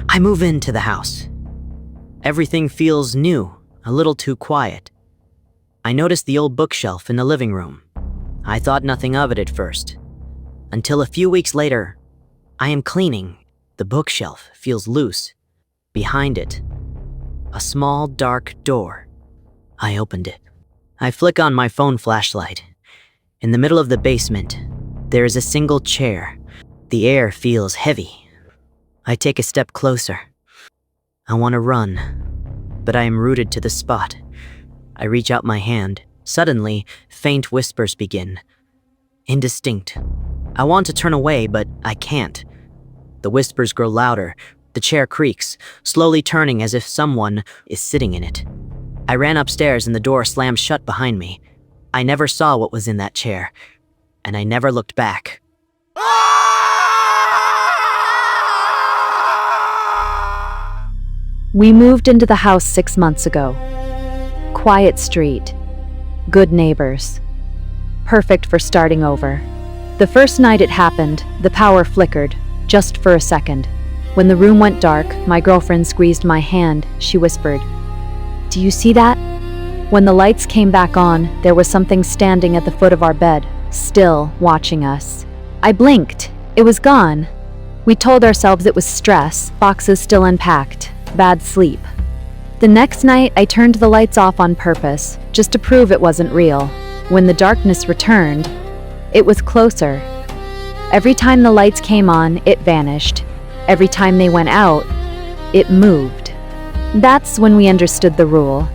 I move into the house. Everything feels new, a little too quiet. I notice the old bookshelf in the living room. I thought nothing of it at first. Until a few weeks later, I am cleaning. The bookshelf feels loose. Behind it, a small, dark door. I opened it. I flick on my phone flashlight. In the middle of the basement, there is a single chair. The air feels heavy. I take a step closer. I want to run, but I am rooted to the spot. I reach out my hand. Suddenly, faint whispers begin. Indistinct. I want to turn away, but I can't. The whispers grow louder. The chair creaks, slowly turning as if someone is sitting in it. I ran upstairs and the door slammed shut behind me. I never saw what was in that chair, and I never looked back. We moved into the house 6 months ago. Quiet street. Good neighbors. Perfect for starting over. The first night it happened, the power flickered, just for a second. When the room went dark, my girlfriend squeezed my hand. She whispered, "Do you see that?" When the lights came back on, there was something standing at the foot of our bed, still watching us. I blinked. It was gone. We told ourselves it was stress, boxes still unpacked, bad sleep. The next night, I turned the lights off on purpose, just to prove it wasn't real. When the darkness returned, it was closer. Every time the lights came on, it vanished. Every time they went out, it moved. That's when we understood the rule.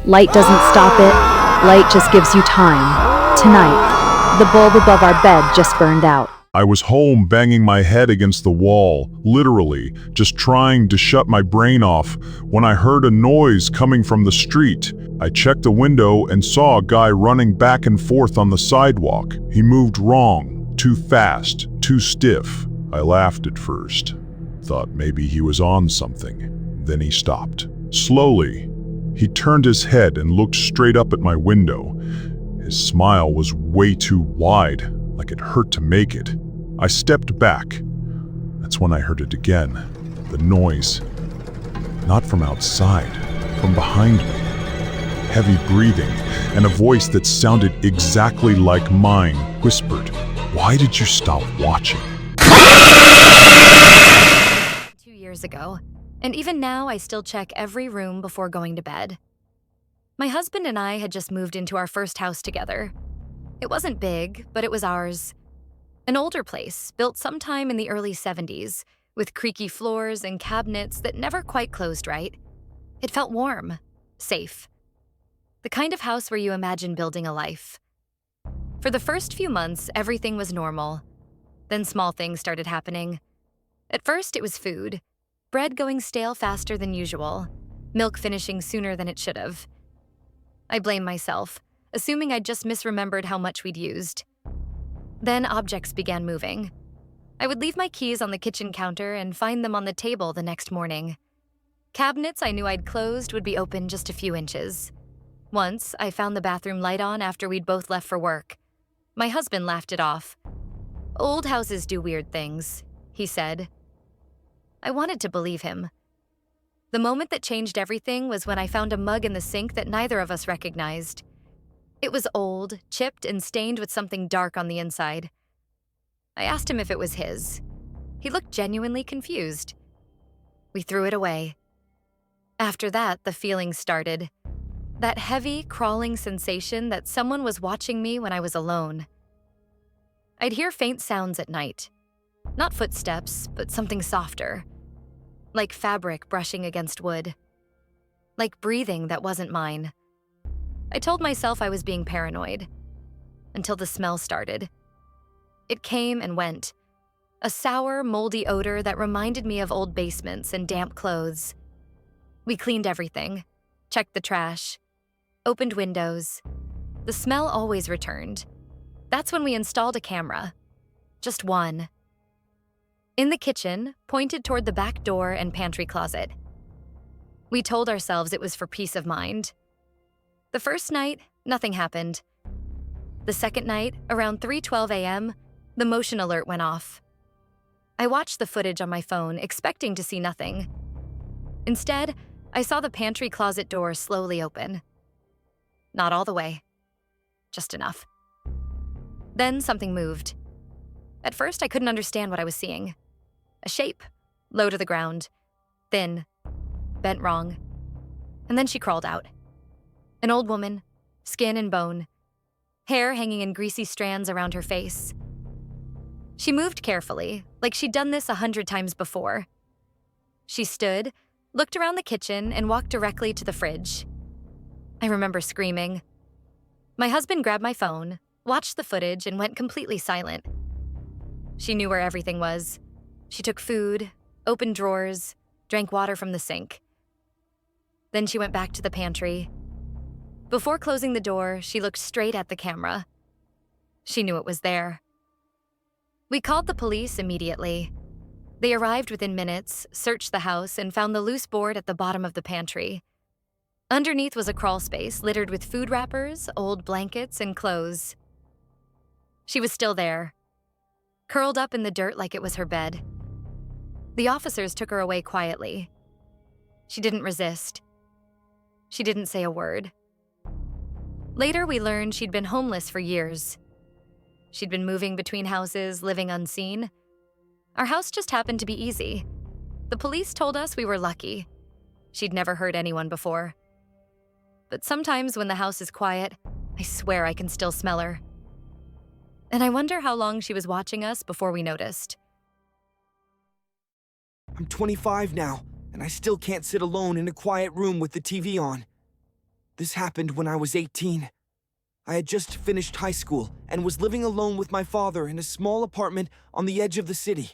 Light doesn't stop it, light just gives you time. Tonight, the bulb above our bed just burned out. I was home banging my head against the wall, literally, just trying to shut my brain off, when I heard a noise coming from the street. I checked the window and saw a guy running back and forth on the sidewalk. He moved wrong, too fast, too stiff. I laughed at first, thought maybe he was on something. Then he stopped. Slowly, he turned his head and looked straight up at my window. His smile was way too wide, like it hurt to make it. I stepped back. That's when I heard it again. The noise. Not from outside, from behind me. Heavy breathing, and a voice that sounded exactly like mine whispered, "Why did you stop watching?" 2 years ago, and even now I still check every room before going to bed. My husband and I had just moved into our first house together. It wasn't big, but it was ours. An older place, built sometime in the early 70s, with creaky floors and cabinets that never quite closed right. It felt warm, safe. The kind of house where you imagine building a life. For the first few months, everything was normal. Then small things started happening. At first, it was food. Bread going stale faster than usual. Milk finishing sooner than it should have. I blame myself, assuming I'd just misremembered how much we'd used. Then objects began moving. I would leave my keys on the kitchen counter and find them on the table the next morning. Cabinets I knew I'd closed would be open just a few inches. Once, I found the bathroom light on after we'd both left for work. My husband laughed it off. "Old houses do weird things," he said. I wanted to believe him. The moment that changed everything was when I found a mug in the sink that neither of us recognized. It was old, chipped, and stained with something dark on the inside. I asked him if it was his. He looked genuinely confused. We threw it away. After that, the feeling started. That heavy, crawling sensation that someone was watching me when I was alone. I'd hear faint sounds at night. Not footsteps, but something softer. Like fabric brushing against wood. Like breathing that wasn't mine. I told myself I was being paranoid. Until the smell started. It came and went. A sour, moldy odor that reminded me of old basements and damp clothes. We cleaned everything. Checked the trash. Opened windows. The smell always returned. That's when we installed a camera. Just one. In the kitchen, pointed toward the back door and pantry closet. We told ourselves it was for peace of mind. The first night, nothing happened. The second night, around 3:12 a.m., the motion alert went off. I watched the footage on my phone, expecting to see nothing. Instead, I saw the pantry closet door slowly open. Not all the way. Just enough. Then something moved. At first, I couldn't understand what I was seeing. A shape, low to the ground, thin, bent wrong. And then she crawled out. An old woman, skin and bone, hair hanging in greasy strands around her face. She moved carefully, like she'd done this 100 times before. She stood, looked around the kitchen, and walked directly to the fridge. I remember screaming. My husband grabbed my phone, watched the footage, and went completely silent. She knew where everything was. She took food, opened drawers, drank water from the sink. Then she went back to the pantry. Before closing the door, she looked straight at the camera. She knew it was there. We called the police immediately. They arrived within minutes, searched the house, and found the loose board at the bottom of the pantry. Underneath was a crawl space littered with food wrappers, old blankets, and clothes. She was still there, curled up in the dirt like it was her bed. The officers took her away quietly. She didn't resist. She didn't say a word. Later, we learned she'd been homeless for years. She'd been moving between houses, living unseen. Our house just happened to be easy. The police told us we were lucky. She'd never hurt anyone before. But sometimes when the house is quiet, I swear I can still smell her. And I wonder how long she was watching us before we noticed. I'm 25 now, and I still can't sit alone in a quiet room with the TV on. This happened when I was 18. I had just finished high school and was living alone with my father in a small apartment on the edge of the city.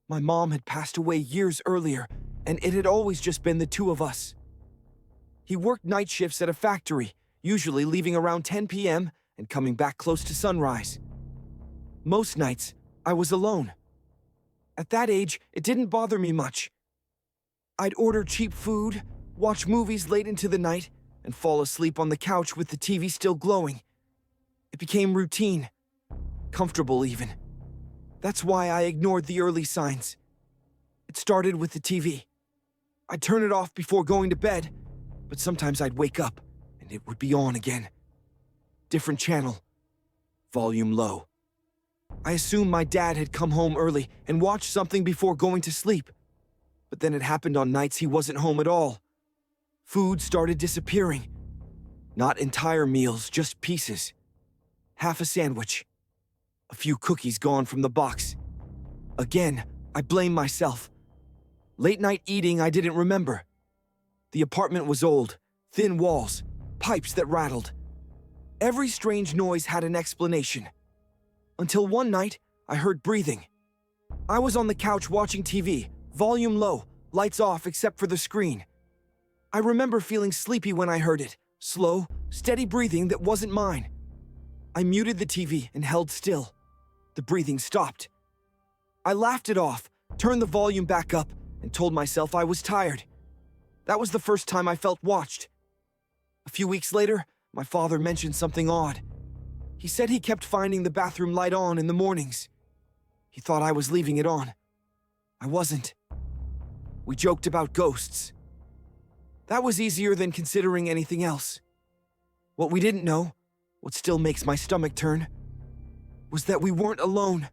My mom had passed away years earlier, and it had always just been the two of us. He worked night shifts at a factory, usually leaving around 10 p.m. and coming back close to sunrise. Most nights, I was alone. At that age, it didn't bother me much. I'd order cheap food, watch movies late into the night, and fall asleep on the couch with the TV still glowing. It became routine, comfortable even. That's why I ignored the early signs. It started with the TV. I'd turn it off before going to bed, but sometimes I'd wake up and it would be on again. Different channel, volume low. I assumed my dad had come home early and watched something before going to sleep. But then it happened on nights he wasn't home at all. Food started disappearing. Not entire meals, just pieces. Half a sandwich. A few cookies gone from the box. Again, I blamed myself. Late night eating I didn't remember. The apartment was old, thin walls, pipes that rattled. Every strange noise had an explanation. Until one night, I heard breathing. I was on the couch watching TV, volume low, lights off except for the screen. I remember feeling sleepy when I heard it, slow, steady breathing that wasn't mine. I muted the TV and held still. The breathing stopped. I laughed it off, turned the volume back up, and told myself I was tired. That was the first time I felt watched. A few weeks later, my father mentioned something odd. He said he kept finding the bathroom light on in the mornings. He thought I was leaving it on. I wasn't. We joked about ghosts. That was easier than considering anything else. What we didn't know, what still makes my stomach turn, was that we weren't alone.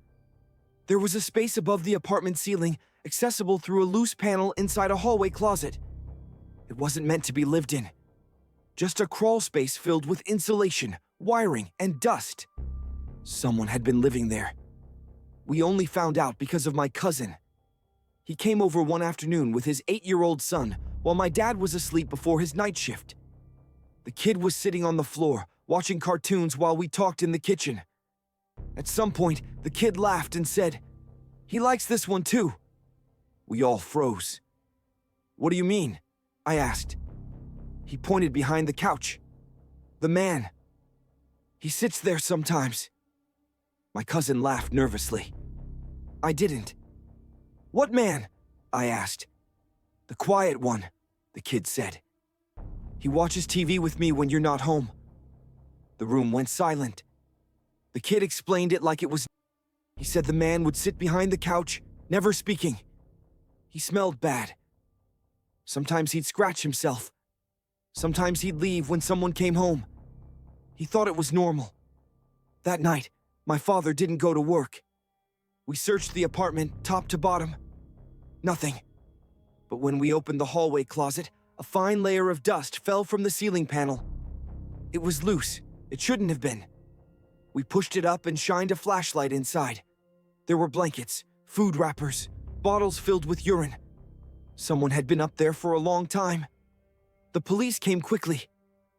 There was a space above the apartment ceiling, accessible through a loose panel inside a hallway closet. It wasn't meant to be lived in. Just a crawl space filled with insulation, wiring, and dust. Someone had been living there. We only found out because of my cousin. He came over one afternoon with his 8-year-old son while my dad was asleep before his night shift. The kid was sitting on the floor, watching cartoons while we talked in the kitchen. At some point, the kid laughed and said, "He likes this one too." We all froze. "What do you mean?" I asked. He pointed behind the couch. "The man. He sits there sometimes." My cousin laughed nervously. I didn't. "What man?" I asked. "The quiet one," the kid said. "He watches TV with me when you're not home." The room went silent. The kid explained it like it was. He said the man would sit behind the couch, never speaking. He smelled bad. Sometimes he'd scratch himself. Sometimes he'd leave when someone came home. He thought it was normal. That night, my father didn't go to work. We searched the apartment, top to bottom. Nothing. But when we opened the hallway closet, a fine layer of dust fell from the ceiling panel. It was loose. It shouldn't have been. We pushed it up and shined a flashlight inside. There were blankets, food wrappers, bottles filled with urine. Someone had been up there for a long time. The police came quickly.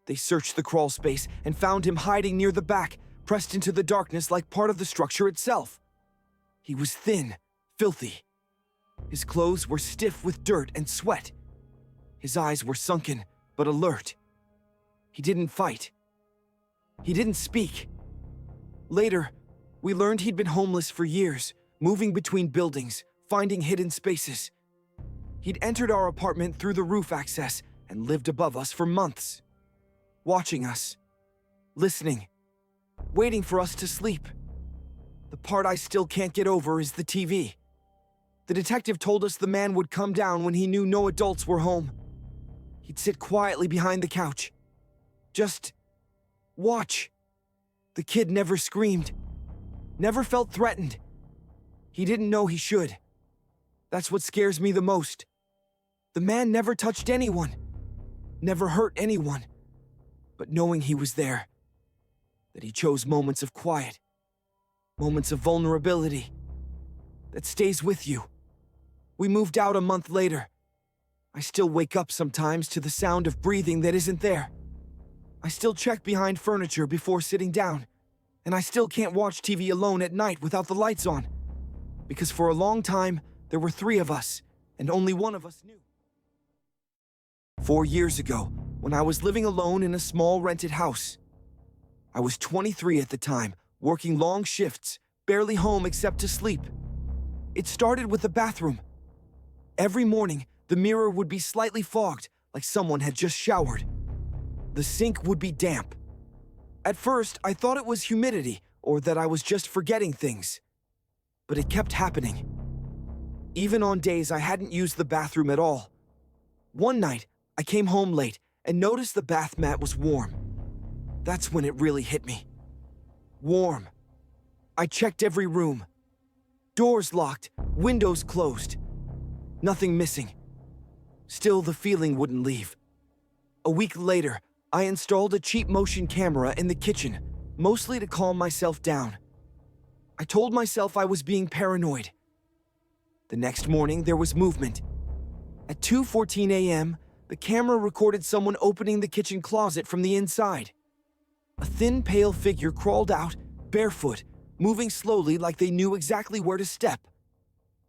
They searched the crawl space and found him hiding near the back, pressed into the darkness like part of the structure itself. He was thin, filthy. His clothes were stiff with dirt and sweat. His eyes were sunken, but alert. He didn't fight. He didn't speak. Later, we learned he'd been homeless for years, moving between buildings, finding hidden spaces. He'd entered our apartment through the roof access and lived above us for months, watching us, listening, waiting for us to sleep. The part I still can't get over is the TV. The detective told us the man would come down when he knew no adults were home. He'd sit quietly behind the couch. Just watch. The kid never screamed. never felt threatened. He didn't know he should. That's what scares me the most. The man never touched anyone, never hurt anyone, but knowing he was there, that he chose moments of quiet, moments of vulnerability, that stays with you. We moved out a month later. I still wake up sometimes to the sound of breathing that isn't there. I still check behind furniture before sitting down, and I still can't watch TV alone at night without the lights on, because for a long time, there were 3 of us, and only one of us knew. 4 years ago, when I was living alone in a small rented house. I was 23 at the time, working long shifts, barely home except to sleep. It started with the bathroom. Every morning, the mirror would be slightly fogged, like someone had just showered. The sink would be damp. At first, I thought it was humidity, or that I was just forgetting things. But it kept happening. Even on days I hadn't used the bathroom at all. One night, I came home late and noticed the bath mat was warm. That's when it really hit me. Warm. I checked every room. Doors locked, windows closed. Nothing missing. Still, the feeling wouldn't leave. A week later, I installed a cheap motion camera in the kitchen, mostly to calm myself down. I told myself I was being paranoid. The next morning, there was movement. At 2:14 a.m., the camera recorded someone opening the kitchen closet from the inside. A thin, pale figure crawled out, barefoot, moving slowly like they knew exactly where to step.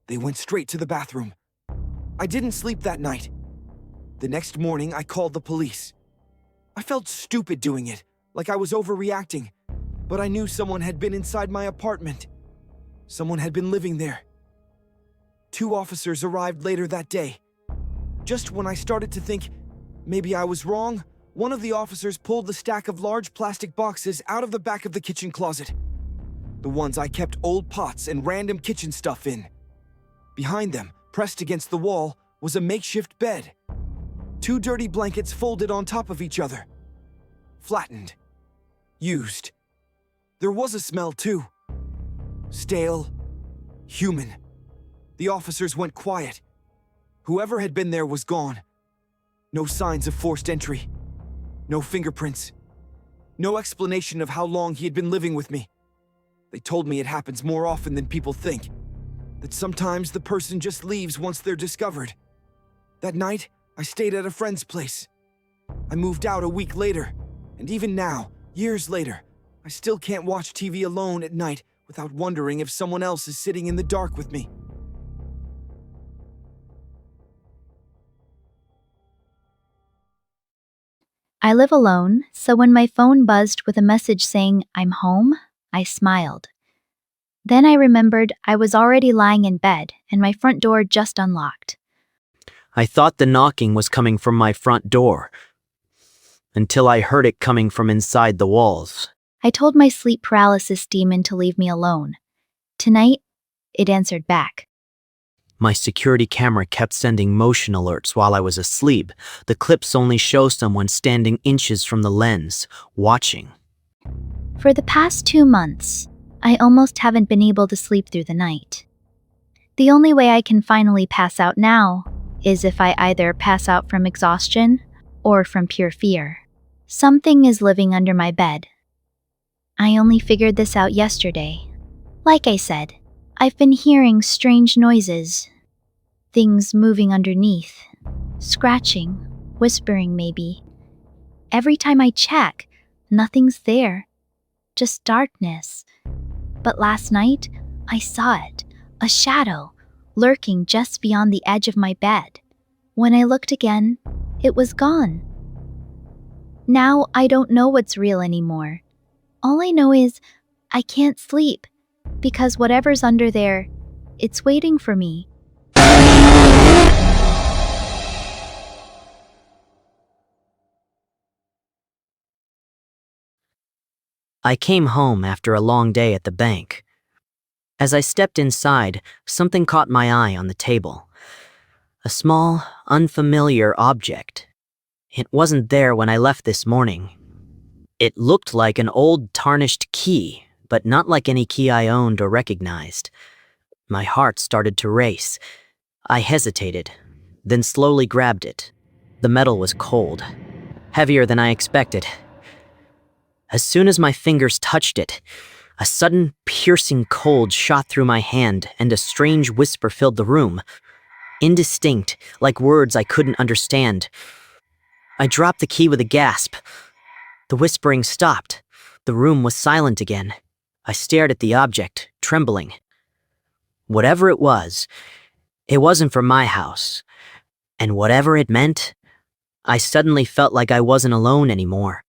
They went straight to the bathroom. I didn't sleep that night. The next morning, I called the police. I felt stupid doing it, like I was overreacting, but I knew someone had been inside my apartment. Someone had been living there. 2 officers arrived later that day. Just when I started to think maybe I was wrong, one of the officers pulled the stack of large plastic boxes out of the back of the kitchen closet. The ones I kept old pots and random kitchen stuff in. Behind them, pressed against the wall, was a makeshift bed. 2 dirty blankets folded on top of each other. Flattened. Used. There was a smell too. Stale. Human. The officers went quiet. Whoever had been there was gone. No signs of forced entry. No fingerprints. No explanation of how long he had been living with me. They told me it happens more often than people think. That sometimes the person just leaves once they're discovered. That night, I stayed at a friend's place. I moved out a week later, and even now, years later, I still can't watch TV alone at night without wondering if someone else is sitting in the dark with me. I live alone, so when my phone buzzed with a message saying, "I'm home," I smiled. Then I remembered I was already lying in bed and my front door just unlocked. I thought the knocking was coming from my front door, until I heard it coming from inside the walls. I told my sleep paralysis demon to leave me alone. Tonight, it answered back. My security camera kept sending motion alerts while I was asleep. The clips only show someone standing inches from the lens, watching. For the past 2 months, I almost haven't been able to sleep through the night. The only way I can finally pass out now is if I either pass out from exhaustion or from pure fear. Something is living under my bed. I only figured this out yesterday. Like I said, I've been hearing strange noises. Things moving underneath. Scratching, whispering maybe. Every time I check, nothing's there. Just darkness. But last night, I saw it. A shadow, lurking just beyond the edge of my bed. When I looked again, it was gone. Now I don't know what's real anymore. All I know is I can't sleep, because whatever's under there, it's waiting for me. I came home after a long day at the bank. As I stepped inside, something caught my eye on the table. A small, unfamiliar object. It wasn't there when I left this morning. It looked like an old tarnished key, but not like any key I owned or recognized. My heart started to race. I hesitated, then slowly grabbed it. The metal was cold, heavier than I expected. As soon as my fingers touched it, a sudden, piercing cold shot through my hand and a strange whisper filled the room. Indistinct, like words I couldn't understand. I dropped the key with a gasp. The whispering stopped. The room was silent again. I stared at the object, trembling. Whatever it wasn't from my house. And whatever it meant, I suddenly felt like I wasn't alone anymore.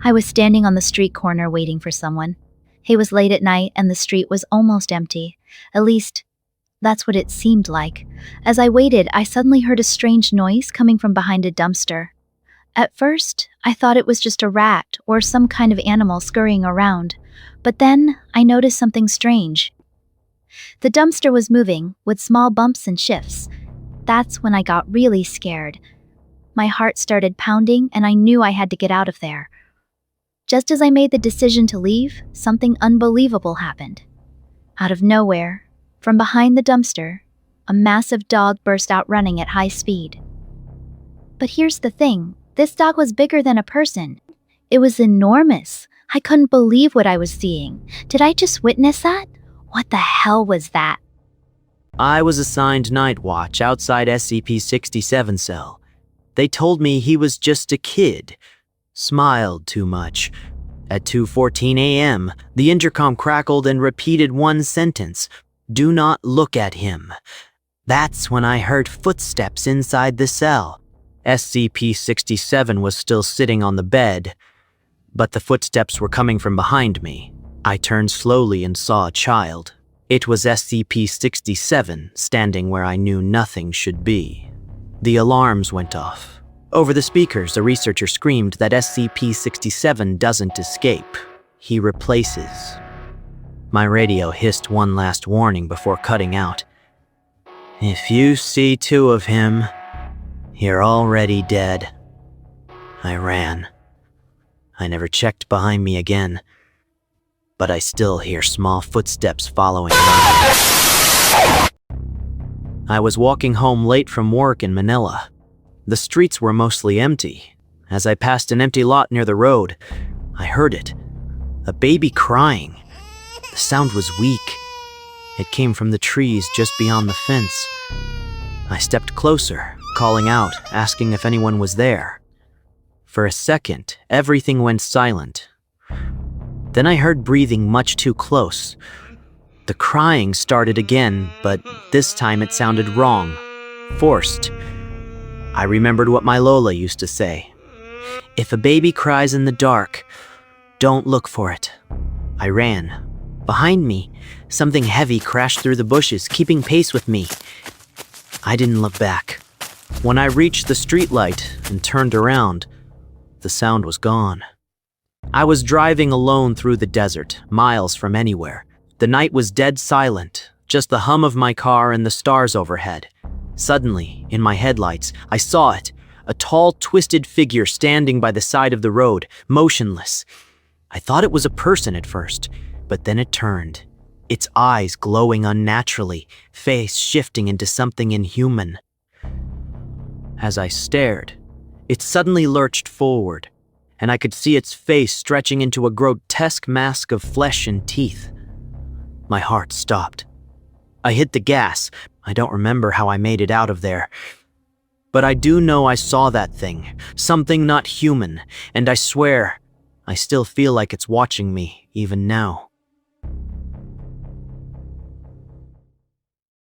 I was standing on the street corner waiting for someone. It was late at night and the street was almost empty. At least, that's what it seemed like. As I waited, I suddenly heard a strange noise coming from behind a dumpster. At first, I thought it was just a rat or some kind of animal scurrying around. But then, I noticed something strange. The dumpster was moving, with small bumps and shifts. That's when I got really scared. My heart started pounding and I knew I had to get out of there. Just as I made the decision to leave, something unbelievable happened. Out of nowhere, from behind the dumpster, a massive dog burst out running at high speed. But here's the thing, this dog was bigger than a person. It was enormous. I couldn't believe what I was seeing. Did I just witness that? What the hell was that? I was assigned night watch outside SCP-67 cell. They told me he was just a kid. Smiled too much. At 2:14 a.m., the intercom crackled and repeated one sentence. Do not look at him. That's when I heard footsteps inside the cell. SCP-67 was still sitting on the bed, but the footsteps were coming from behind me. I turned slowly and saw a child. It was SCP-67 standing where I knew nothing should be. The alarms went off. Over the speakers, a researcher screamed that SCP-67 doesn't escape. He replaces. My radio hissed one last warning before cutting out. If you see two of him, you're already dead. I ran. I never checked behind me again, but I still hear small footsteps following around. I was walking home late from work in Manila. The streets were mostly empty. As I passed an empty lot near the road, I heard it. A baby crying. The sound was weak. It came from the trees just beyond the fence. I stepped closer, calling out, asking if anyone was there. For a second, everything went silent. Then I heard breathing much too close. The crying started again, but this time it sounded wrong, forced. I remembered what my Lola used to say. If a baby cries in the dark, don't look for it. I ran. Behind me, something heavy crashed through the bushes, keeping pace with me. I didn't look back. When I reached the streetlight and turned around, the sound was gone. I was driving alone through the desert, miles from anywhere. The night was dead silent, just the hum of my car and the stars overhead. Suddenly, in my headlights, I saw it, a tall, twisted figure standing by the side of the road, motionless. I thought it was a person at first, but then it turned, its eyes glowing unnaturally, face shifting into something inhuman. As I stared, it suddenly lurched forward, and I could see its face stretching into a grotesque mask of flesh and teeth. My heart stopped. I hit the gas. I don't remember how I made it out of there. But I do know I saw that thing, something not human, and I swear, I still feel like it's watching me, even now.